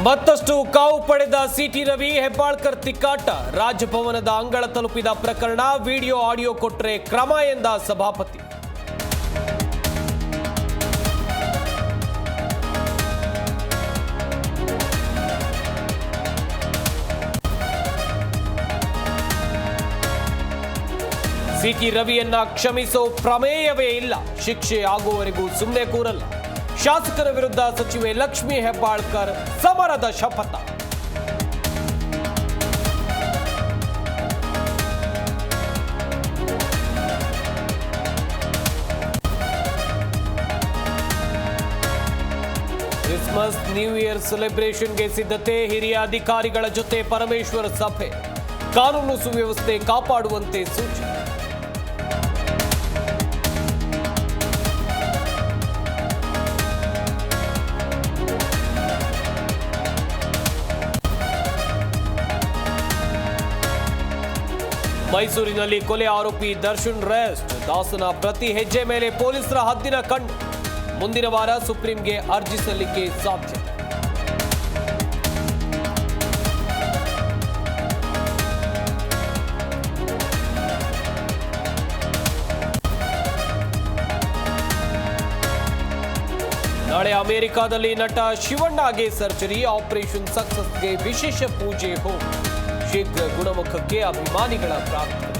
ಮತ್ತಷ್ಟು ಕಾವು ಪಡೆದ ಸಿಟಿ ರವಿ ಹೆಬ್ಬಾಳ್ಕರ್ ತಿಕ್ಕಾಟ ರಾಜಭವನದ ಅಂಗಳ ತಲುಪಿದ ಪ್ರಕರಣ ವಿಡಿಯೋ ಆಡಿಯೋ ಕೊಟ್ಟರೆ ಕ್ರಮ ಎಂದ ಸಭಾಪತಿ. ಸಿಟಿ ರವಿಯನ್ನ ಕ್ಷಮಿಸೋ ಪ್ರಮೇಯವೇ ಇಲ್ಲ, ಶಿಕ್ಷೆ ಆಗುವವರೆಗೂ ಸುಮ್ಮನೆ ಕೂರಲ್ಲ. ಶಾಸಕರ ವಿರುದ್ಧ ಸಚಿವೆ ಲಕ್ಷ್ಮೀ ಹೆಬ್ಬಾಳ್ಕರ್ ಸಮರದ ಶಪಥ. ಕ್ರಿಸ್ಮಸ್ ನ್ಯೂ ಇಯರ್ ಸೆಲೆಬ್ರೇಷನ್ಗೆ ಸಿದ್ಧತೆ, ಹಿರಿಯ ಅಧಿಕಾರಿಗಳ ಜೊತೆ ಪರಮೇಶ್ವರ್ ಸಭೆ, ಕಾನೂನು ಸುವ್ಯವಸ್ಥೆ ಕಾಪಾಡುವಂತೆ ಸೂಚನೆ. ಮೈಸೂರಿನಲ್ಲಿ ಕೊಲೆ ಆರೋಪಿ ದರ್ಶನ್ ರೆಸ್ಟ್, ದಾಸನ ಪ್ರತಿ ಹೆಜ್ಜೆ ಮೇಲೆ ಪೊಲೀಸರ ಹದ್ದಿನ ಕಣ್ಣು. ಮುಂದಿನ ವಾರ ಸುಪ್ರೀಂಗೆ ಅರ್ಜಿ ಸಲ್ಲಿಕೆ ಸಾಧ್ಯತೆ. ನಾಳೆ ಅಮೆರಿಕಾದಲ್ಲಿ ನಟ ಶಿವಣ್ಣಗೆ ಸರ್ಜರಿ, ಆಪರೇಷನ್ ಸಕ್ಸಸ್ಗೆ ವಿಶೇಷ ಪೂಜೆ ಹೋಮ. ಶೀಘ್ರ ಗುಣಮುಖಕ್ಕೆ ಅಭಿಮಾನಿಗಳ ಪ್ರಾರ್ಥನೆ.